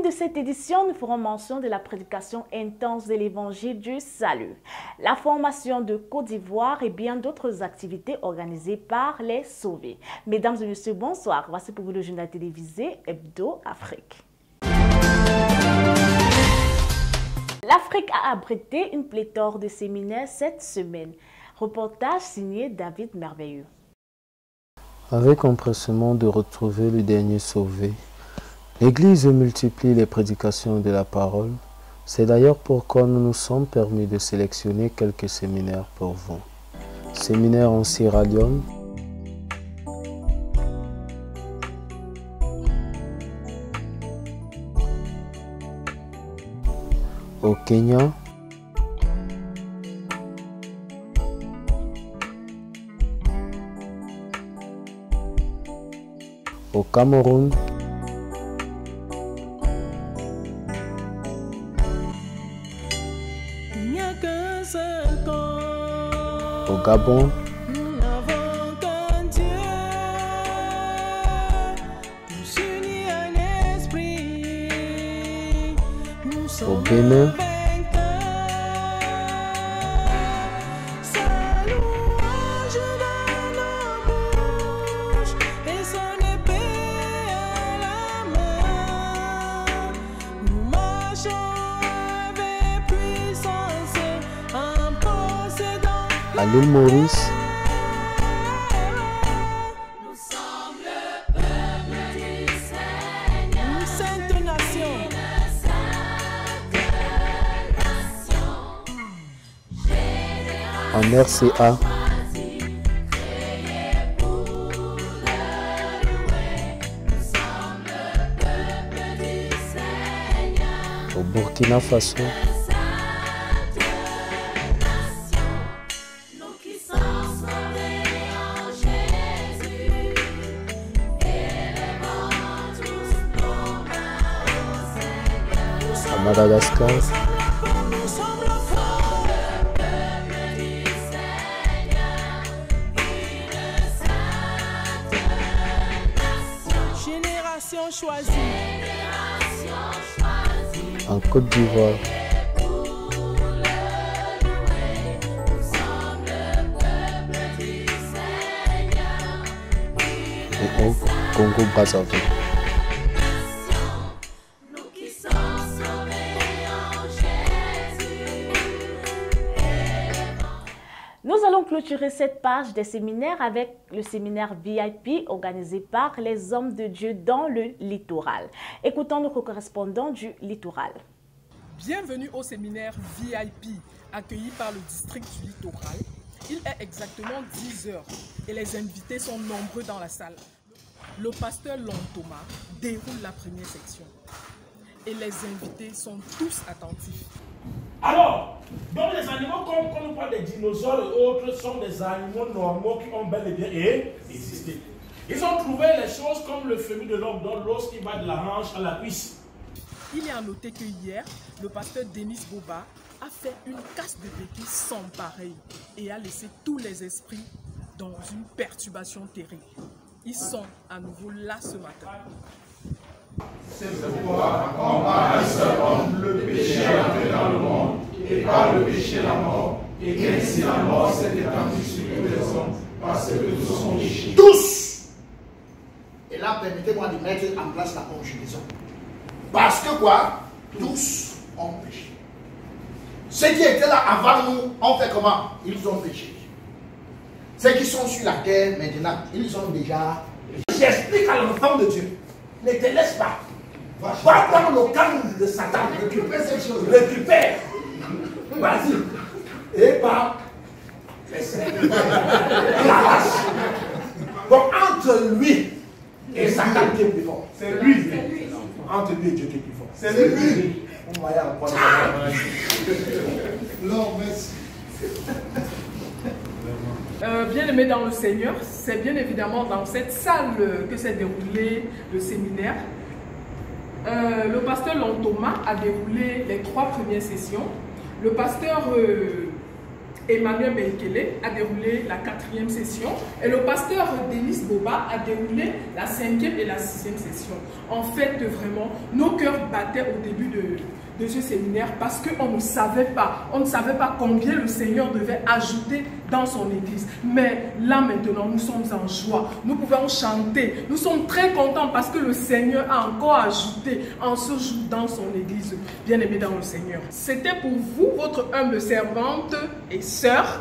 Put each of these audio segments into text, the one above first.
de cette édition, nous ferons mention de la prédication intense de l'évangile du salut, la formation de Côte d'Ivoire et bien d'autres activités organisées par les Sauvés. Mesdames et messieurs, bonsoir. Voici pour vous le journal télévisé Hebdo Afrique. L'Afrique a abrité une pléthore de séminaires cette semaine. Reportage signé David Merveilleux. Avec empressement de retrouver le dernier sauvé, l'Église multiplie les prédications de la parole. C'est d'ailleurs pourquoi nous nous sommes permis de sélectionner quelques séminaires pour vous. Séminaire en Sierra Leone, au Kenya, au Cameroun, au Gabon, au Bénin, à l'île Maurice, en RCA, au Burkina Faso, à Madagascar, en Côte d'Ivoire, et au Congo-Brazzaville. Nous allons clôturer cette page des séminaires avec le séminaire VIP organisé par les hommes de Dieu dans le littoral. Écoutons notre correspondant du littoral. Bienvenue au séminaire VIP accueilli par le district du littoral. Il est exactement 10 h et les invités sont nombreux dans la salle. Le pasteur Long Thomas déroule la première section et les invités sont tous attentifs. Alors, donc les animaux, comme quand on parle des dinosaures et autres, sont des animaux normaux qui ont bel et bien existé. Ils ont trouvé les choses comme le fémur de l'homme dans l'os qui va de la hanche à la cuisse. Il est à noter que hier, le pasteur Denis Boba a fait une casse de béquilles sans pareil et a laissé tous les esprits dans une perturbation terrible. Ils sont à nouveau là ce matin. C'est pourquoi, quand par un seul homme le péché est entré dans le monde, et par le péché la mort, et qu'ainsi la mort s'est étendue sur tous les hommes, parce que tous sont péchés. Tous! Et là, permettez-moi de mettre en place la conjugaison. Parce que quoi? Tous ont péché. Ceux qui étaient là avant nous ont fait comment? Ils ont péché. Ceux qui sont sur la terre maintenant, ils ont déjà péché. J'explique à l'enfant de Dieu. Ne te laisse pas. Va dans le camp de Satan. Récupère ces choses. Récupère. Vas-y. Et pas. Donc entre lui et Satan qui est plus fort. C'est lui. Entre lui et Dieu qui est plus fort. C'est lui. On va y aller encore. Non, merci. Bien-aimés dans le Seigneur, c'est bien évidemment dans cette salle que s'est déroulé le séminaire. Le pasteur Long Thomas a déroulé les 3 premières sessions. Le pasteur Emmanuel Benkele a déroulé la 4e session et le pasteur Denis Boba a déroulé la 5e et la 6e session. En fait, vraiment, nos cœurs battaient au début de ce séminaire parce qu'on ne savait pas combien le Seigneur devait ajouter dans son église. Mais là maintenant, nous sommes en joie, nous pouvons chanter, nous sommes très contents parce que le Seigneur a encore ajouté en ce jour dans son église. Bien-aimés dans le Seigneur, c'était pour vous, votre humble servante et sœur,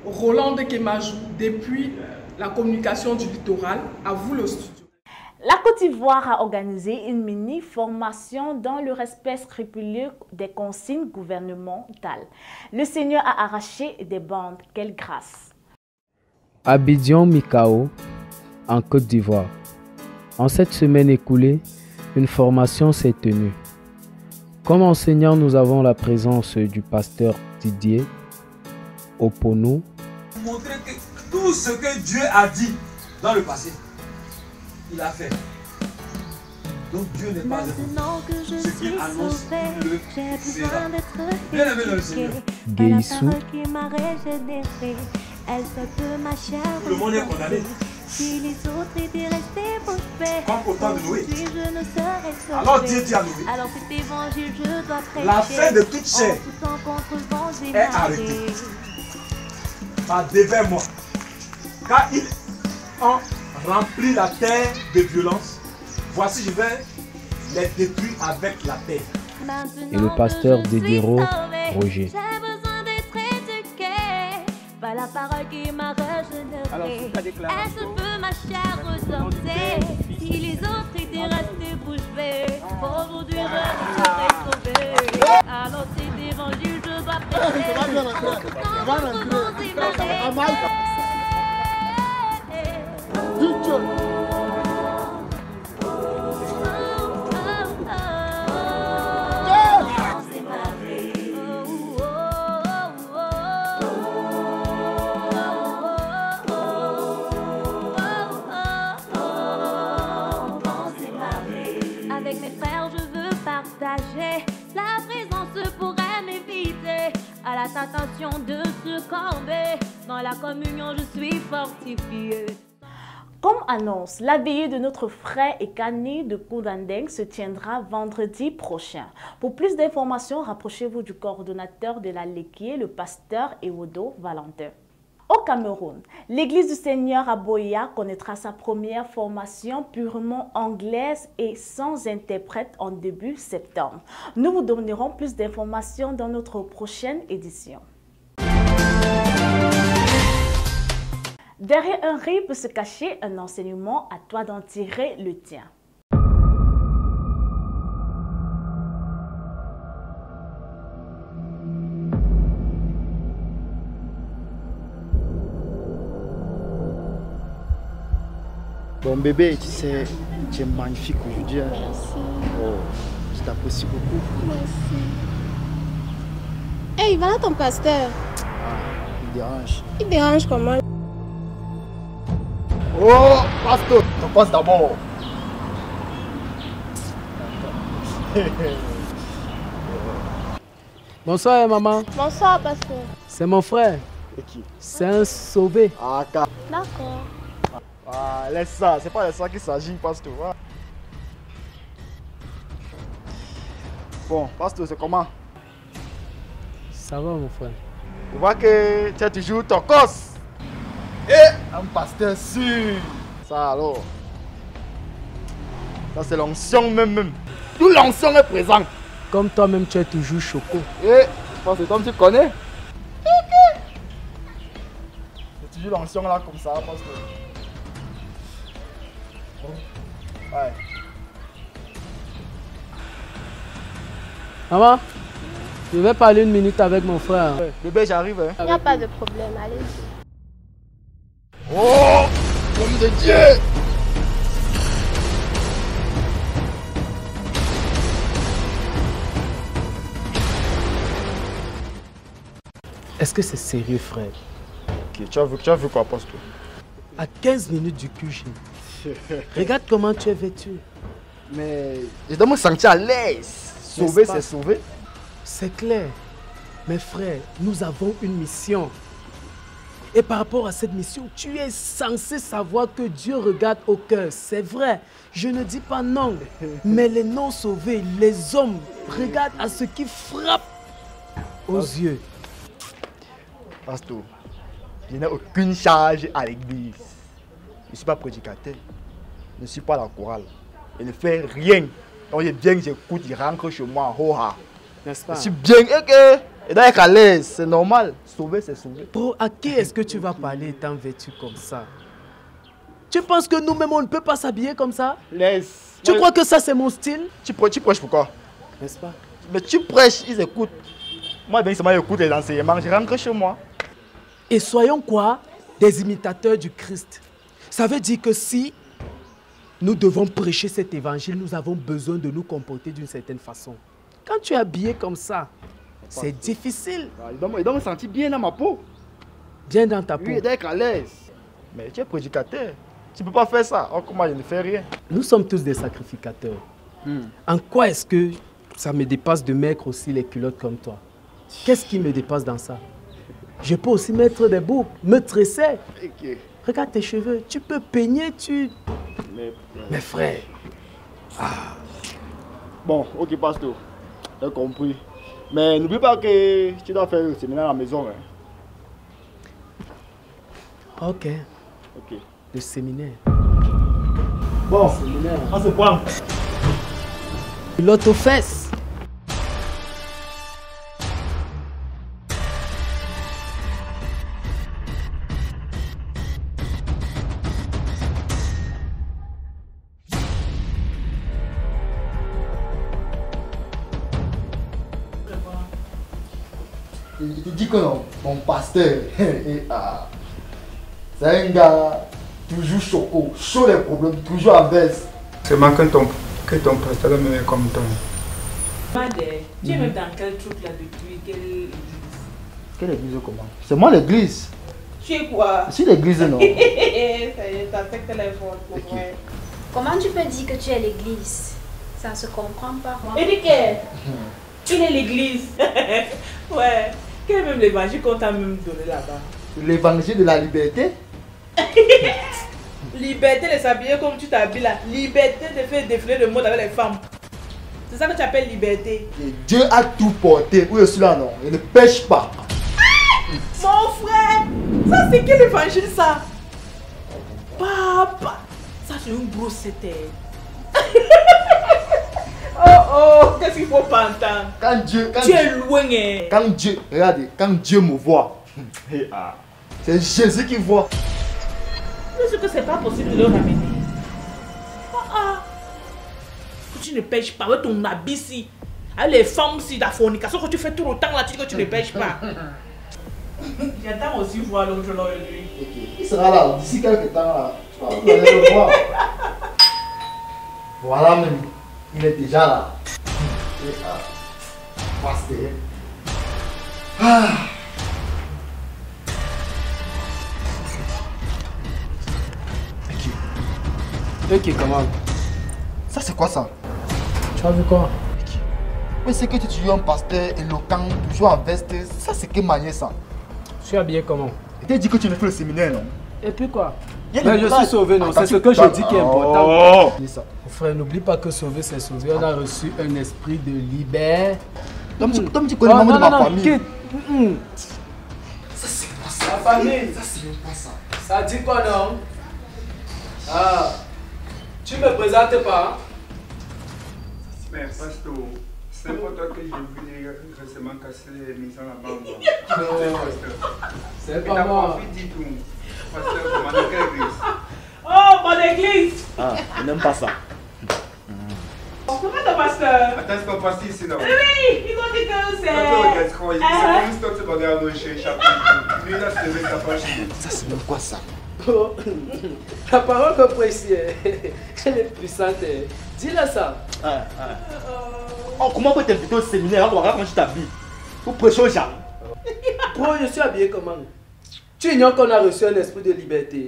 Rolande Kemajou, depuis la communication du littoral. À vous le studio. La Côte d'Ivoire a organisé une mini-formation dans le respect scrupuleux des consignes gouvernementales. Le Seigneur a arraché des bandes. Quelle grâce! Abidjan Mikao, en Côte d'Ivoire. En cette semaine écoulée, une formation s'est tenue. Comme enseignant, nous avons la présence du pasteur Didier Oponou. Montrer que tout ce que Dieu a dit dans le passé, il a fait. Donc Dieu n'est pas ce qu'il annonce, le fera. Bien aimé dans le Seigneur. Guéissou. Le monde est condamné. Comme au temps de Noé. Alors Dieu dit à Noé, la fin de toute chair est arrêtée par devers moi. Car ils ont rempli la terre de violence. Voici, je vais les détruire avec la terre. Et le pasteur Dédiro Roger. Par la parole qui m'a régénéré, est-ce que ma chair ressortait? Si les autres étaient restés bouche bée, aujourd'hui je serai sauvé. Alors cet évangile je dois prêcher, quand votre nom s'évanouit. Avec mes frères, je veux partager. La présence pourrait m'éviter à la tentation de succomber. Dans la communion, je suis fortifié. Comme annonce, la veillée de notre frère Ekani de Koudandeng se tiendra vendredi prochain. Pour plus d'informations, rapprochez-vous du coordonnateur de la Léquier, le pasteur Ewodo Valentin. Au Cameroun, l'Église du Seigneur à Boya connaîtra sa première formation purement anglaise et sans interprète en début septembre. Nous vous donnerons plus d'informations dans notre prochaine édition. Derrière un rire peut se cacher un enseignement, à toi d'en tirer le tien. Bon bébé, tu sais, tu es magnifique aujourd'hui. Hein. Merci. Oh, je t'apprécie beaucoup. Merci. Hey, voilà ton pasteur. Ah, il dérange. Il dérange comment? Oh, pasteur, on passe d'abord. Bonsoir maman. Bonsoir pasteur. C'est mon frère. Et qui? C'est un sauvé. Ah, D'accord. ah, laisse ça, c'est pas de ça qu'il s'agit, pasteur. Ah. Bon, pasteur, c'est comment? Ça va mon frère. Je vois que tu as toujours ton cos. Et un pasteur sûr. Ça alors. Ça c'est l'onction même. Tout l'onction est présent. Comme toi-même tu es toujours choco. Et je pense que comme tu connais. C'est toujours l'onction là comme ça parce que. Ouais. Maman, je vais parler une minute avec mon frère. Ouais. Bébé, j'arrive. Hein. Il n'y a pas de problème, allez-y. Oh, homme de Dieu. Est-ce que c'est sérieux frère? Ok, tu as vu quoi, pasteur? À 15 minutes du QG. Regarde comment tu es vêtu. Mais je dois me sentir à l'aise. Sauver, c'est sauver. C'est clair. Mes frères, nous avons une mission. Et par rapport à cette mission, tu es censé savoir que Dieu regarde au cœur. C'est vrai, je ne dis pas non. Mais les non-sauvés, les hommes, regardent à ce qui frappe aux yeux. Pasteur, je n'ai aucune charge à l'église. Je ne suis pas prédicateur. Je ne suis pas la chorale. Je ne fais rien. Donc je viens, j'écoute, je rentre chez moi en ho-ha. N'est-ce pas? Je suis bien et doit être à l'aise, c'est normal. Sauver, c'est sauver. Bro, à qui est-ce que tu vas parler étant vêtu comme ça? Tu penses que nous-mêmes, on ne peut pas s'habiller comme ça? Laisse. Tu crois que ça, c'est mon style? Tu prêches pourquoi? N'est-ce pas? Mais tu prêches, ils écoutent. Moi, bien seulement j'écoute les enseignements, je rentre chez moi. Et soyons quoi? Des imitateurs du Christ. Ça veut dire que si nous devons prêcher cet évangile, nous avons besoin de nous comporter d'une certaine façon. Quand tu es habillé comme ça, c'est difficile. Il doit me sentir bien dans ma peau. Bien dans ta peau. Oui, il doit être à l'aise. Mais tu es prédicateur. Tu ne peux pas faire ça. Oh, comment je ne fais rien? Nous sommes tous des sacrificateurs. En quoi est-ce que ça me dépasse de mettre aussi les culottes comme toi? Qu'est-ce qui me dépasse dans ça? Je peux aussi mettre des boucles, me tresser. Okay. Regarde tes cheveux, tu peux peigner, tu... Mes frères. Ah. Bon, ok, pasteur. J'ai compris. Mais n'oublie pas que tu dois faire le séminaire à la maison. Hein. Ok. Ok. Le séminaire. Bon, séminaire. On se prend. L'autre aux fesses. Il te dit que non, mon pasteur, c'est un gars toujours choco, chaud les problèmes, toujours en baisse. C'est marquant que ton pasteur me met comme toi. Madé, tu es même dans quel truc là depuis quelle église? Quelle église comment? C'est moi l'église. Tu es quoi? Je suis l'église, non? Ça y est, t'affectes les votes, mon frère. Comment tu peux dire que tu es l'église? Ça ne se comprend pas. Eric, tu es l'église. Ouais. Quel est même l'évangile qu'on t'a même donné là-bas? L'évangile de la liberté? Liberté de s'habiller comme tu t'habilles là. Liberté de faire défiler le monde avec les femmes. C'est ça que tu appelles liberté. Et Dieu a tout porté. Où je suis là, non? Il ne pêche pas. Mon frère, ça c'est quel évangile ça? Papa, ça c'est une grosse tête. Oh, qu'est-ce qu'il faut pas entendre? Quand Dieu... tu es loin. Quand Dieu... Regardez, quand Dieu me voit, c'est Jésus qui voit. Mais c'est que c'est pas possible de le ramener. Que tu ne pêches pas avec ton habit ici. Avec les femmes ici, la fornication que tu fais tout le temps là, tu dis que tu ne pêches pas. J'attends aussi voir l'autre là lui. Okay. Il sera là, d'ici quelques temps là. Vous allez le voir. Voilà même. Il est déjà là. Pasteur. Ok, comment? Ça c'est quoi ça? Tu as vu quoi? Mais c'est que tu es un pasteur éloquent, toujours en veste. Ça c'est que manier ça? Je suis habillé comment? Tu t'as dit que tu ne fais le séminaire, non? Et puis quoi? Mais je suis sauvé, non? C'est ce que je dis qui est important. Oh. Mon frère, n'oublie pas que sauver, c'est sauver. On a reçu un esprit de liberté. Comme tu connais le membre de ma famille. Quitte. Ça c'est pas ça. La famille. Ça c'est pas ça. Ça dit quoi, non? Ah. Tu me présentes pas? Mais pasteur, c'est pour toi que j'ai vu récemment casser l'émission là-bas. C'est pas moi. Pasteur, comment dans quelle église? Oh, mon église! Ah, il n'aime pas ça. Comment ton pasteur? Attends, c'est pas passé ici, non? Oui, ils ont dit que c'est... Ça c'est même quoi ça? La parole que précise, elle est puissante. Dis-le ça. Oh, comment peut t'inviter au séminaire? On va voir comment tu t'habilles. Pour prêcher aux gens. Bro, je suis habillé comment? Tu ignores qu'on a reçu un esprit de liberté.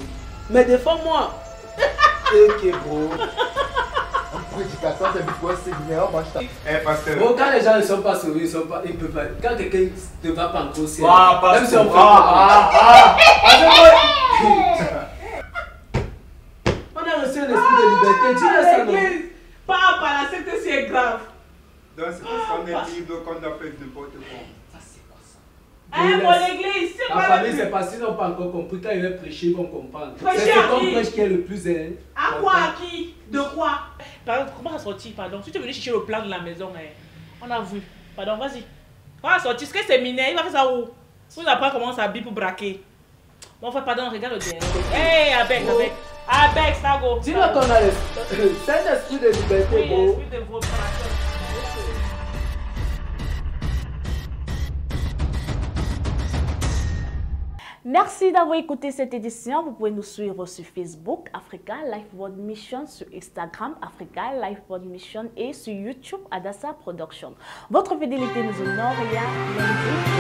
Mais défends-moi. Ok, bro. prédicateur, c'est pour un séminaire. Pasteur. Bon, quand les gens ne sont pas sauvés, ils ne peuvent pas. Quand quelqu'un ne va pas encore au ciel, même si on fait on a reçu un esprit de liberté. Dis-le ça, non? Papa, la secte c'est grave. Donc c'est parce qu'on est libre qu'on a fait n'importe quoi. Mon église, c'est la quoi famille, c'est parce qu'ils n'ont pas encore compris. Quand ils veulent prêcher, ils vont comprendre. Prêcher C'est à ce qu'on qui? prêche qui est le plus. À quoi? À qui? De quoi? Pardon, comment ça sortit? Pardon, si tu es venu chercher le plan de la maison, on a vu. Pardon, vas-y. Comment sortir? Ce que c'est mineur, il va faire ça où? Vous n'apprenez comment ça habille pour braquer. Bon, enfin, pardon, regarde le dernier. Hey, avec, ça go. Dis-moi qu'on a c'est un esprit de liberté, oui, bro. esprit de votre Merci d'avoir écouté cette édition. Vous pouvez nous suivre sur Facebook, Africa Life World Mission, sur Instagram, Africa Life World Mission et sur YouTube, Adassa Production. Votre fidélité nous honore et à lundi.